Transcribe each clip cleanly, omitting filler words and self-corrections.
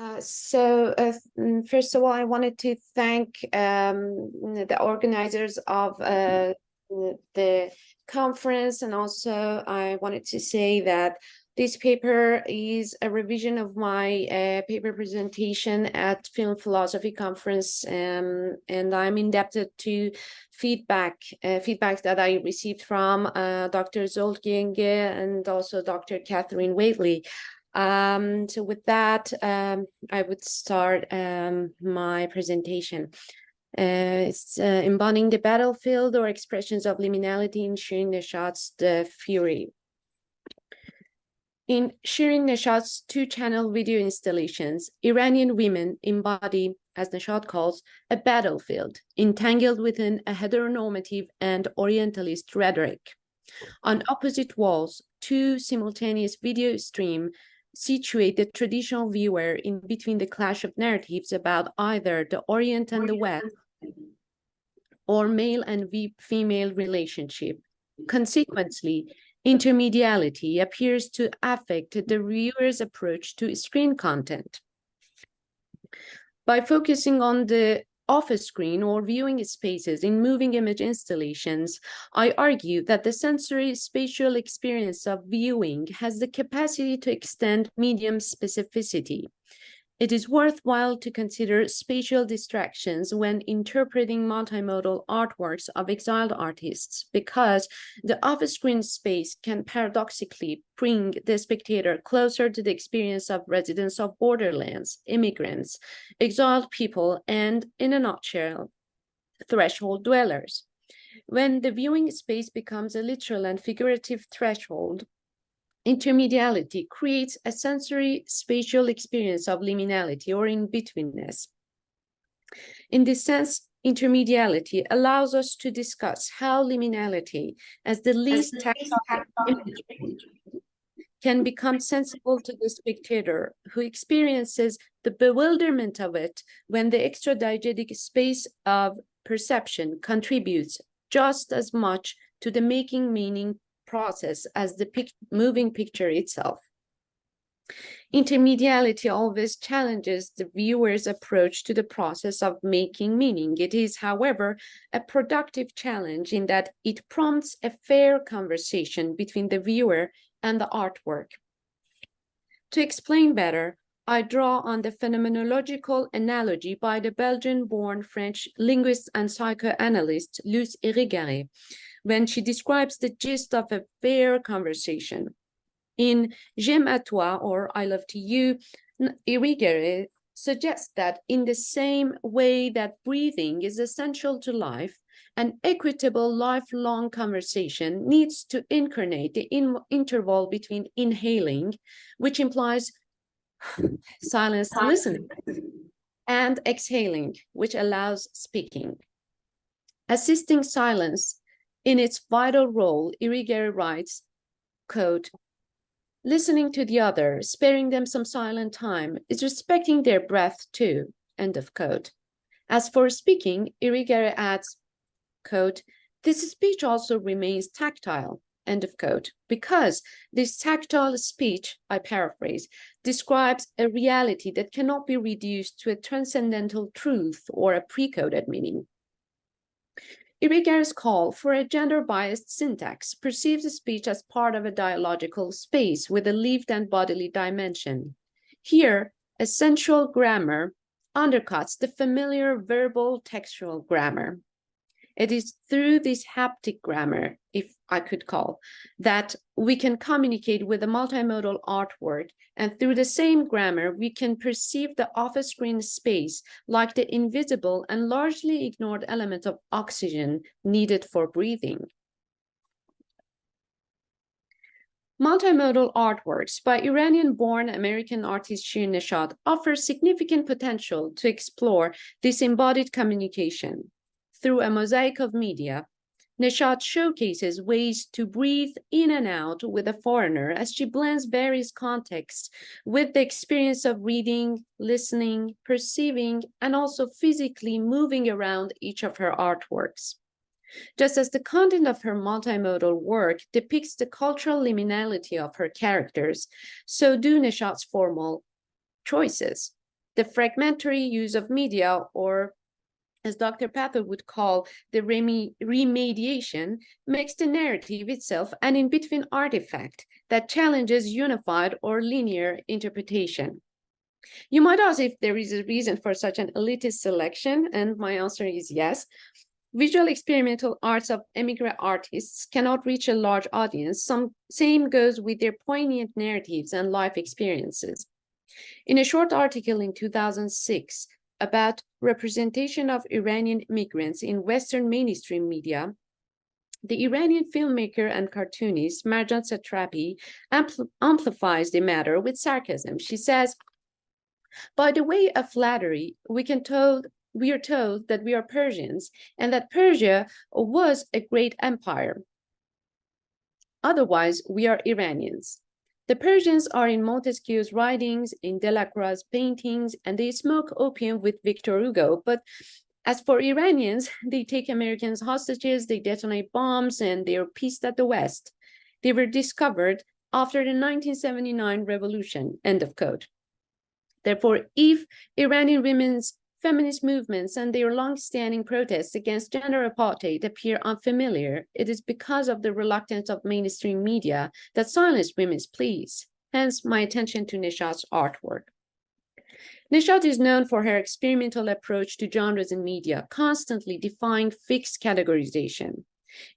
First of all, I wanted to thank the organizers of the conference, and also I wanted to say that this paper is a revision of my paper presentation at Film Philosophy Conference, and I'm indebted to feedback that I received from Dr. Zoltgenge and also Dr. Catherine Whately. So with that, I would start my presentation. It's embodying the battlefield or expressions of liminality in Shirin Neshat'S The Fury. In Shirin Neshat'S two-channel video installations, Iranian women embody, as Neshat calls, a battlefield entangled within a heteronormative and Orientalist rhetoric. On opposite walls, two simultaneous video streams situate the traditional viewer in between the clash of narratives about either the Orient and the West, or male and female relationship. Consequently, intermediality appears to affect the viewer's approach to screen content. By focusing on the off-screen or viewing spaces in moving image installations, I argue that the sensory spatial experience of viewing has the capacity to extend medium specificity. It is worthwhile to consider spatial distractions when interpreting multimodal artworks of exiled artists, because the off-screen space can paradoxically bring the spectator closer to the experience of residents of borderlands, immigrants, exiled people, and, in a nutshell, threshold dwellers. When the viewing space becomes a literal and figurative threshold, intermediality creates a sensory spatial experience of liminality or in-betweenness. In this sense, intermediality allows us to discuss how liminality, as the least tactile imagery, can become sensible to the spectator, who experiences the bewilderment of it when the extradiegetic space of perception contributes just as much to the making meaning process as the moving picture itself. Intermediality always challenges the viewer's approach to the process of making meaning. It is, however, a productive challenge in that it prompts a fair conversation between the viewer and the artwork. To explain better, I draw on the phenomenological analogy by the Belgian-born French linguist and psychoanalyst Luce Irigaray, when she describes the gist of a fair conversation. In J'aime à toi, or I love to you, Irigaray suggests that in the same way that breathing is essential to life, an equitable lifelong conversation needs to incarnate the interval between inhaling, which implies silence listening, and exhaling, which allows speaking. Assisting silence in its vital role, Irigaray writes, quote, listening to the other, sparing them some silent time, is respecting their breath too, end of quote. As for speaking, Irigaray adds, quote, this speech also remains tactile, end of quote, because this tactile speech, I paraphrase, describes a reality that cannot be reduced to a transcendental truth or a pre-coded meaning. Irigaray's call for a gender-biased syntax perceives speech as part of a dialogical space with a lived and bodily dimension. Here, a sensual grammar undercuts the familiar verbal textual grammar. It is through this haptic grammar, if I could call, that we can communicate with a multimodal artwork, and through the same grammar, we can perceive the off-screen space like the invisible and largely ignored element of oxygen needed for breathing. Multimodal artworks by Iranian-born American artist Shirin Neshat offer significant potential to explore this embodied communication. Through a mosaic of media, Neshat showcases ways to breathe in and out with a foreigner as she blends various contexts with the experience of reading, listening, perceiving, and also physically moving around each of her artworks. Just as the content of her multimodal work depicts the cultural liminality of her characters, so do Neshat's formal choices. The fragmentary use of media, or as Dr. Patel would call the remediation, makes the narrative itself an in-between artifact that challenges unified or linear interpretation. You might ask if there is a reason for such an elitist selection, and my answer is yes. Visual experimental arts of emigre artists cannot reach a large audience. Same goes with their poignant narratives and life experiences. In a short article in 2006 about representation of Iranian immigrants in Western mainstream media, the Iranian filmmaker and cartoonist Marjan Satrapi amplifies the matter with sarcasm. She says, "By the way of flattery, we are told that we are Persians and that Persia was a great empire. Otherwise, we are Iranians. The Persians are in Montesquieu's writings, in Delacroix's paintings, and they smoke opium with Victor Hugo. But as for Iranians, they take Americans hostages, they detonate bombs, and they are pissed at the West. They were discovered after the 1979 revolution," end of quote. Therefore, if Iranian women's feminist movements and their long-standing protests against gender apartheid appear unfamiliar, it is because of the reluctance of mainstream media that silence women's pleas. Hence, my attention to Neshat'S artwork. Neshat is known for her experimental approach to genres in media, constantly defying fixed categorization.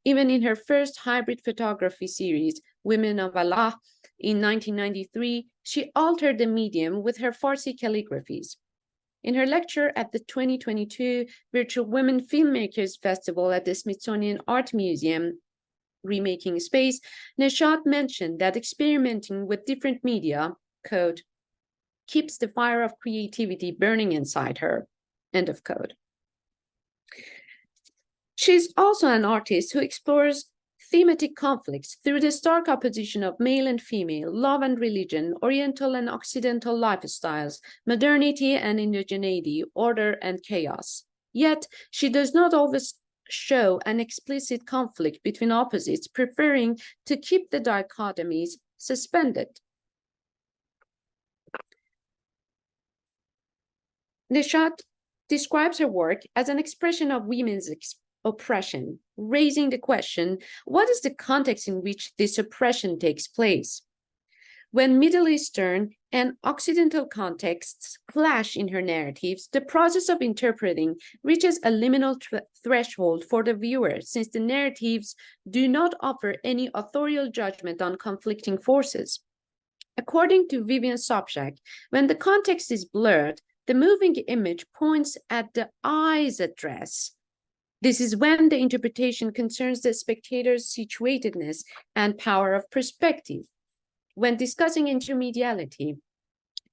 Even in her first hybrid photography series, Women of Allah, in 1993, she altered the medium with her Farsi calligraphies. In her lecture at the 2022 Virtual Women Filmmakers Festival at the Smithsonian Art Museum, Remaking Space, Neshat mentioned that experimenting with different media, quote, keeps the fire of creativity burning inside her, end of quote. She's also an artist who explores thematic conflicts through the stark opposition of male and female, love and religion, Oriental and Occidental lifestyles, modernity and indigeneity, order and chaos. Yet, she does not always show an explicit conflict between opposites, preferring to keep the dichotomies suspended. Neshat describes her work as an expression of women's oppression, raising the question, what is the context in which this oppression takes place? When Middle Eastern and Occidental contexts clash in her narratives, the process of interpreting reaches a liminal threshold for the viewer, since the narratives do not offer any authorial judgment on conflicting forces. According to Vivian Sobchak, when the context is blurred, the moving image points at the eye's address. This is when the interpretation concerns the spectator's situatedness and power of perspective. When discussing intermediality,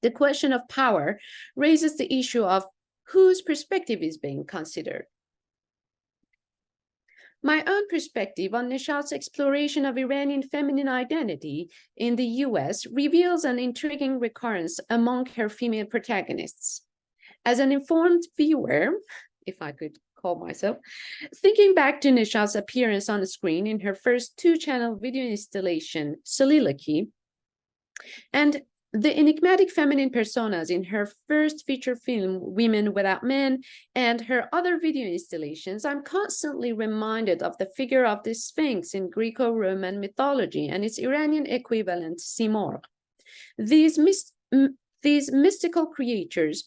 the question of power raises the issue of whose perspective is being considered. My own perspective on Neshat'S exploration of Iranian feminine identity in the US reveals an intriguing recurrence among her female protagonists. As an informed viewer, if I could call myself, thinking back to Neshat'S appearance on the screen in her first two-channel video installation, Soliloquy, and the enigmatic feminine personas in her first feature film, Women Without Men, and her other video installations, I'm constantly reminded of the figure of the Sphinx in Greco-Roman mythology and its Iranian equivalent, Simorgh. These mystical creatures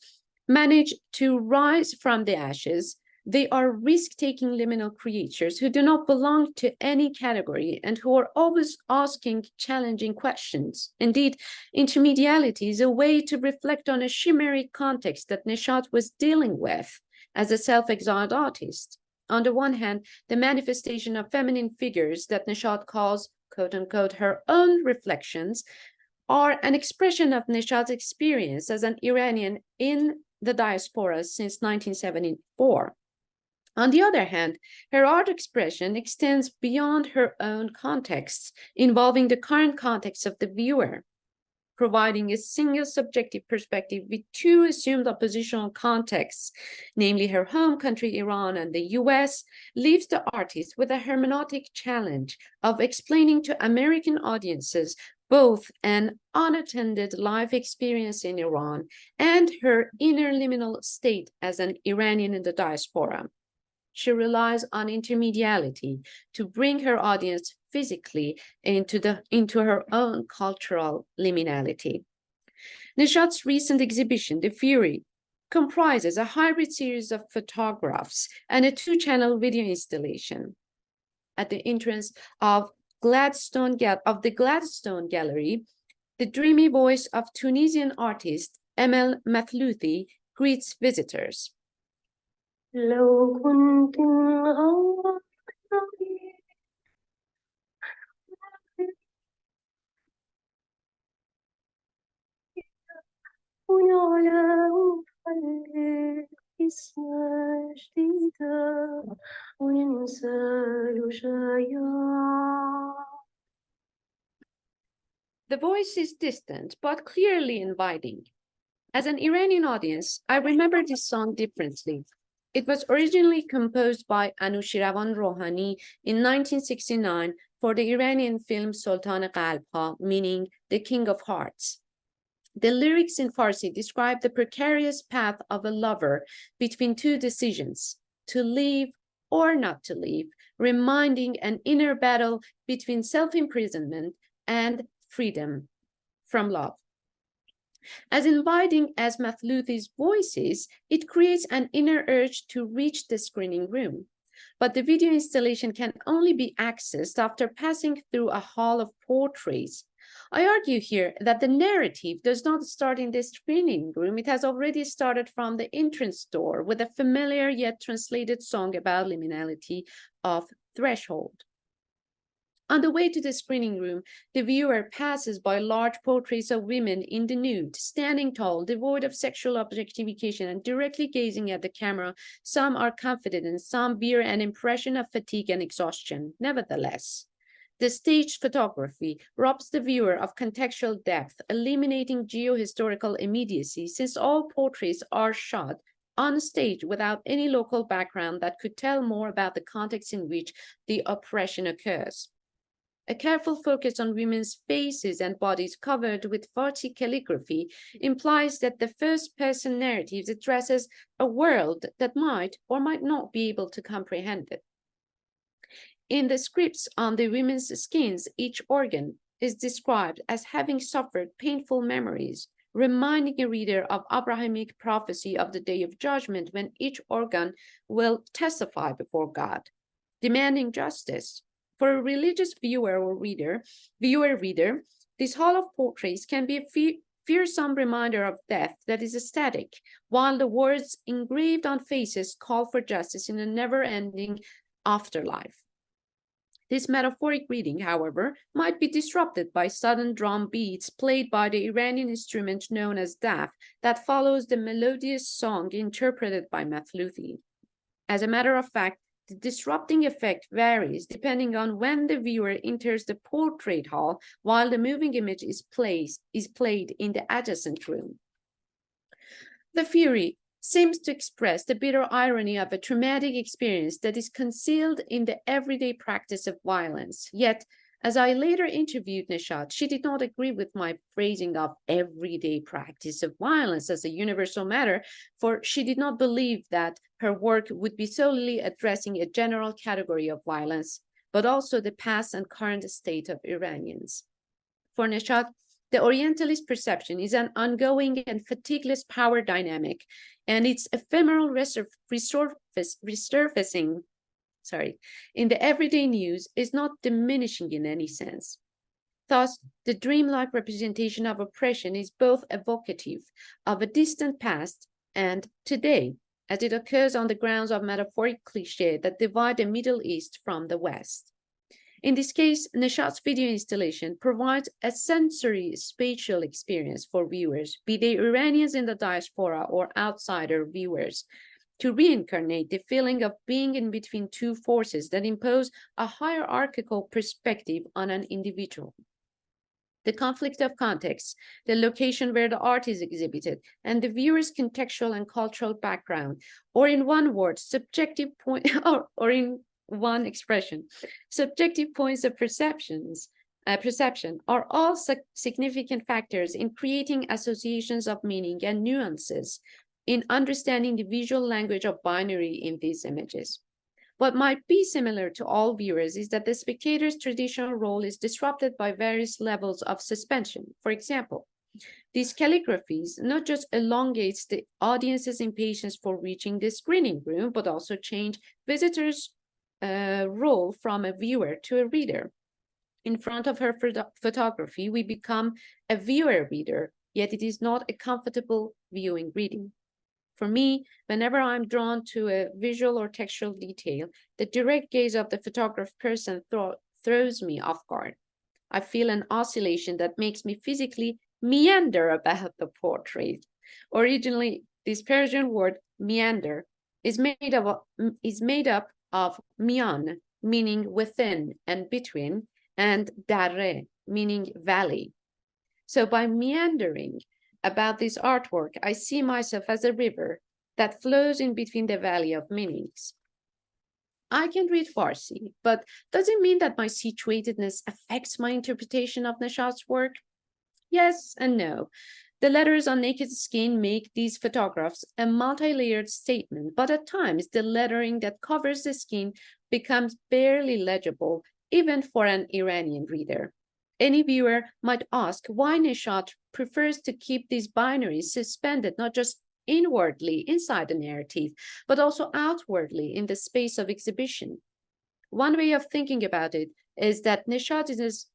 manage to rise from the ashes. They are risk-taking liminal creatures who do not belong to any category and who are always asking challenging questions. Indeed, intermediality is a way to reflect on a chimeric context that Neshat was dealing with as a self-exiled artist. On the one hand, the manifestation of feminine figures that Neshat calls, quote-unquote, her own reflections, are an expression of Neshat's experience as an Iranian in the diaspora since 1974. On the other hand, her art expression extends beyond her own contexts, involving the current context of the viewer. providing a single subjective perspective with two assumed oppositional contexts, namely her home country, Iran, and the US, leaves the artist with a hermeneutic challenge of explaining to American audiences both an unattended life experience in Iran and her inner liminal state as an Iranian in the diaspora. She relies on intermediality to bring her audience physically into her own cultural liminality. Neshat'S recent exhibition, The Fury, comprises a hybrid series of photographs and a two-channel video installation. At the entrance of the Gladstone Gallery, the dreamy voice of Tunisian artist Emel Mathlouthi greets visitors. لو كنت مغمض ونعلى ونخلي اسمها جديدة وننسى الوجايا. The voice is distant, but clearly inviting. As an Iranian audience, I remember this song differently. It was originally composed by Anushiravan Rohani in 1969 for the Iranian film Sultan Qalbha, meaning the King of Hearts. The lyrics in Farsi describe the precarious path of a lover between two decisions, to leave or not to leave, reminding an inner battle between self-imprisonment and freedom from love. As inviting as Mathlouthi's voice is, it creates an inner urge to reach the screening room. But the video installation can only be accessed after passing through a hall of portraits. I argue here that the narrative does not start in the screening room. It has already started from the entrance door with a familiar yet translated song about liminality of Threshold. On the way to the screening room, the viewer passes by large portraits of women in the nude, standing tall, devoid of sexual objectification, and directly gazing at the camera. Some are confident and some bear an impression of fatigue and exhaustion. Nevertheless, the staged photography robs the viewer of contextual depth, eliminating geohistorical immediacy, since all portraits are shot on stage without any local background that could tell more about the context in which the oppression occurs. A careful focus on women's faces and bodies covered with Farsi calligraphy implies that the first-person narrative addresses a world that might or might not be able to comprehend it. In the scripts on the women's skins, each organ is described as having suffered painful memories, reminding a reader of Abrahamic prophecy of the Day of Judgment when each organ will testify before God, demanding justice. For a religious viewer or reader, this hall of portraits can be a fearsome reminder of death that is static, while the words engraved on faces call for justice in a never-ending afterlife. This metaphoric reading, however, might be disrupted by sudden drum beats played by the Iranian instrument known as daf that follows the melodious song interpreted by Mathlouthi. As a matter of fact, the disrupting effect varies depending on when the viewer enters the portrait hall, while the moving image is played in the adjacent room. The Fury seems to express the bitter irony of a traumatic experience that is concealed in the everyday practice of violence. Yet, as I later interviewed Neshat'S, she did not agree with my phrasing of everyday practice of violence as a universal matter, for she did not believe that her work would be solely addressing a general category of violence, but also the past and current state of Iranians. For Neshat'S, the Orientalist perception is an ongoing and fatigueless power dynamic, and its ephemeral resurfacing in the everyday news is not diminishing in any sense. Thus, the dreamlike representation of oppression is both evocative of a distant past and today, as it occurs on the grounds of metaphoric cliché that divide the Middle East from the West. In this case, Neshat'S video installation provides a sensory spatial experience for viewers, be they Iranians in the diaspora or outsider viewers, to reincarnate the feeling of being in between two forces that impose a hierarchical perspective on an individual. the conflict of context, the location where the art is exhibited, and the viewer's contextual and cultural background, or in one word, subjective point, or in one expression, subjective points of perception are all significant factors in creating associations of meaning and nuances in understanding the visual language of binary in these images. What might be similar to all viewers is that the spectator's traditional role is disrupted by various levels of suspension. For example, these calligraphies not just elongates the audience's impatience for reaching the screening room, but also change visitors' role from a viewer to a reader. In front of her photography, we become a viewer reader, yet it is not a comfortable viewing reading. For me, whenever I'm drawn to a visual or textual detail, the direct gaze of the photographed person throws me off guard. I feel an oscillation that makes me physically meander about the portrait. Originally, this Persian word meander is made up of mian, meaning within and between, and darre, meaning valley. So by meandering about this artwork, I see myself as a river that flows in between the valley of meanings. I can read Farsi, but does it mean that my situatedness affects my interpretation of Neshat'S work? Yes and no. The letters on naked skin make these photographs a multi-layered statement, but at times the lettering that covers the skin becomes barely legible, even for an Iranian reader. Any viewer might ask why Neshat prefers to keep these binaries suspended not just inwardly inside the narrative, but also outwardly in the space of exhibition. One way of thinking about it is that Neshat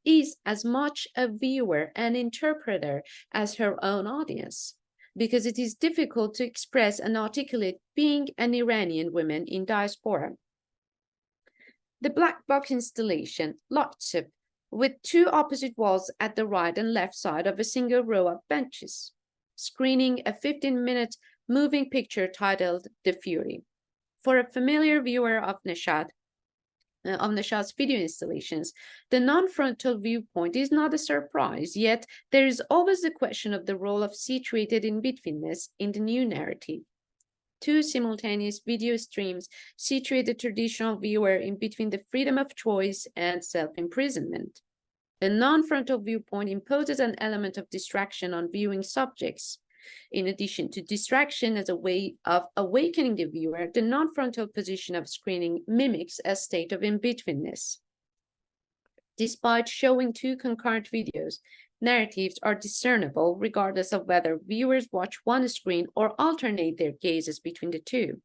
is as much a viewer and interpreter as her own audience, because it is difficult to express and articulate being an Iranian woman in diaspora. The black box installation, Lotsip, with two opposite walls at the right and left side of a single row of benches, screening a 15-minute moving picture titled The Fury. For a familiar viewer of Neshat'S video installations, the non-frontal viewpoint is not a surprise, yet there is always the question of the role of situated in-betweenness in the new narrative. Two simultaneous video streams situate the traditional viewer in between the freedom of choice and self-imprisonment. The non-frontal viewpoint imposes an element of distraction on viewing subjects. In addition to distraction as a way of awakening the viewer, the non-frontal position of screening mimics a state of in-betweenness. Despite showing two concurrent videos, narratives are discernible regardless of whether viewers watch one screen or alternate their gazes between the two.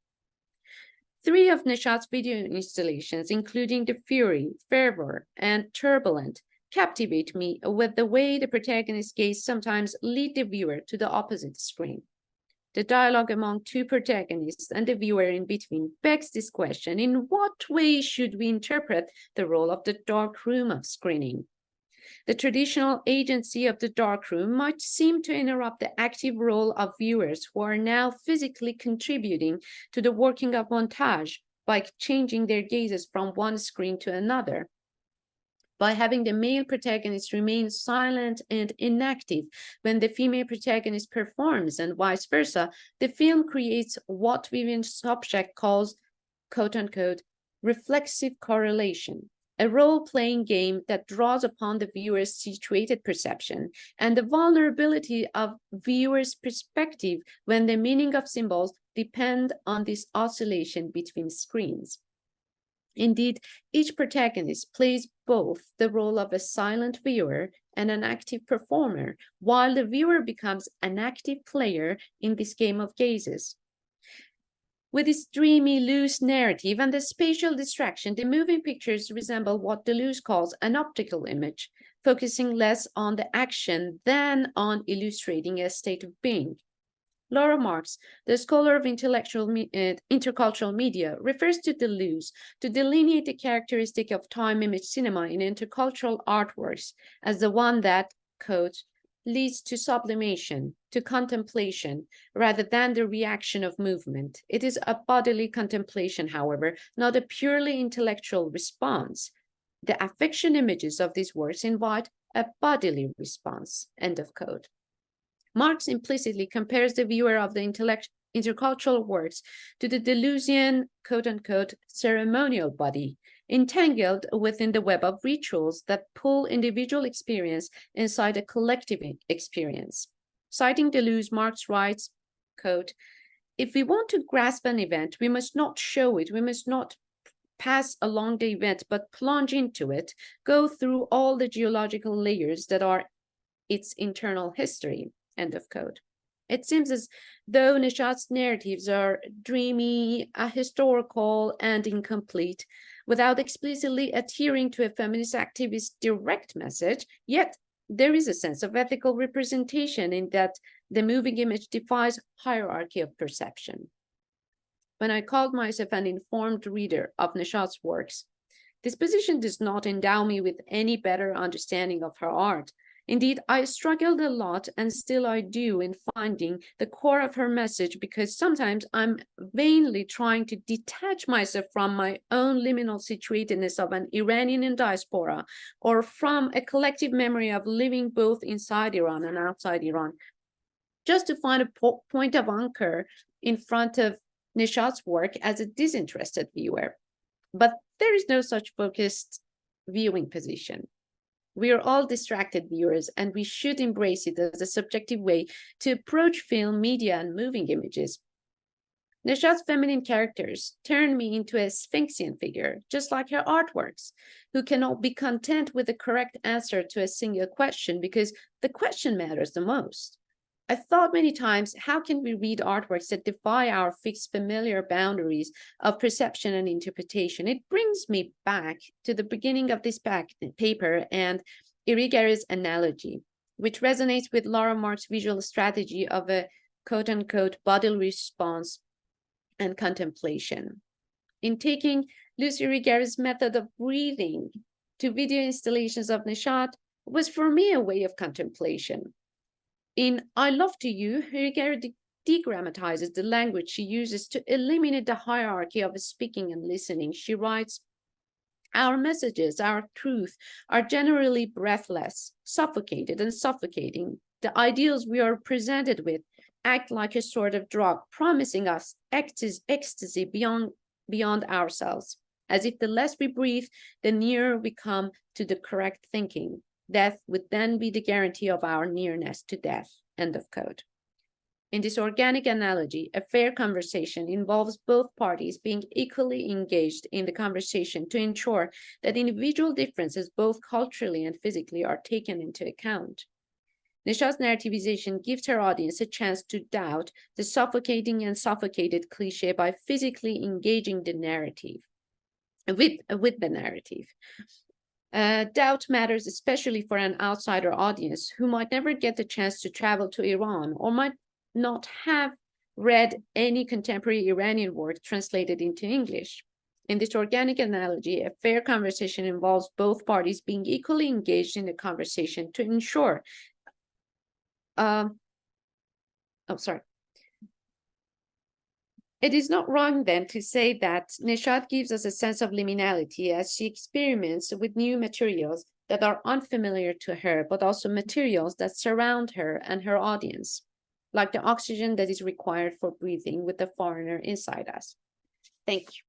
Three of Neshat'S video installations, including The Fury, Fervor, and Turbulent, captivate me with the way the protagonist's gaze sometimes lead the viewer to the opposite screen. The dialogue among two protagonists and the viewer in between begs this question: in what way should we interpret the role of the dark room of screening? The traditional agency of the dark room might seem to interrupt the active role of viewers who are now physically contributing to the working of montage by changing their gazes from one screen to another. By having the male protagonist remain silent and inactive when the female protagonist performs and vice versa, the film creates what Vivian Sobchak calls, quote-unquote, reflexive correlation, a role-playing game that draws upon the viewer's situated perception and the vulnerability of viewer's perspective when the meaning of symbols depend on this oscillation between screens. Indeed, each protagonist plays both the role of a silent viewer and an active performer, while the viewer becomes an active player in this game of gazes. With its dreamy, loose narrative and the spatial distraction, the moving pictures resemble what Deleuze calls an optical image, focusing less on the action than on illustrating a state of being. Laura Marx, the scholar of intercultural media, refers to Deleuze to delineate the characteristic of time-image cinema in intercultural artworks as the one that, quote, leads to sublimation, to contemplation, rather than the reaction of movement. It is a bodily contemplation, however, not a purely intellectual response. The affection images of these works invite a bodily response, end of quote. Marx implicitly compares the viewer of the intercultural works to the Deleuzian, quote-unquote, ceremonial body, entangled within the web of rituals that pull individual experience inside a collective experience. Citing Deleuze, Marx writes, quote, if we want to grasp an event, we must not show it, we must not pass along the event, but plunge into it, go through all the geological layers that are its internal history, end of quote. It seems as though Neshat'S narratives are dreamy, ahistorical, and incomplete, without explicitly adhering to a feminist activist direct message, yet there is a sense of ethical representation in that the moving image defies hierarchy of perception. When I called myself an informed reader of Neshat'S works, this position does not endow me with any better understanding of her art. Indeed, I struggled a lot, and still I do, in finding the core of her message, because sometimes I'm vainly trying to detach myself from my own liminal situatedness of an Iranian in diaspora, or from a collective memory of living both inside Iran and outside Iran, just to find a point of anchor in front of Neshat'S work as a disinterested viewer. But there is no such focused viewing position. We are all distracted viewers, and we should embrace it as a subjective way to approach film, media, and moving images. Neshat'S feminine characters turn me into a Sphinxian figure, just like her artworks, who cannot be content with the correct answer to a single question because the question matters the most. I've thought many times, how can we read artworks that defy our fixed familiar boundaries of perception and interpretation? It brings me back to the beginning of this paper and Irigary's analogy, which resonates with Laura Mark's visual strategy of a quote-unquote bodily response and contemplation. In taking Lucy Irigary's method of breathing to video installations of Neshat was for me a way of contemplation. In I Love to You, Irigary degrammatizes the language she uses to eliminate the hierarchy of speaking and listening. She writes, our messages, our truth, are generally breathless, suffocated and suffocating. The ideals we are presented with act like a sort of drug, promising us ecstasy beyond ourselves, as if the less we breathe, the nearer we come to the correct thinking. Death would then be the guarantee of our nearness to death, end of quote. In this organic analogy, a fair conversation involves both parties being equally engaged in the conversation to ensure that individual differences, both culturally and physically, are taken into account. Neshat'S narrativization gives her audience a chance to doubt the suffocating and suffocated cliche by physically engaging the narrative, with the narrative. Doubt matters especially for an outsider audience who might never get the chance to travel to Iran or might not have read any contemporary Iranian work translated into English. In this organic analogy, a fair conversation involves both parties being equally engaged in the conversation to ensure It is not wrong then to say that Neshat gives us a sense of liminality as she experiments with new materials that are unfamiliar to her, but also materials that surround her and her audience, like the oxygen that is required for breathing with the foreigner inside us. Thank you.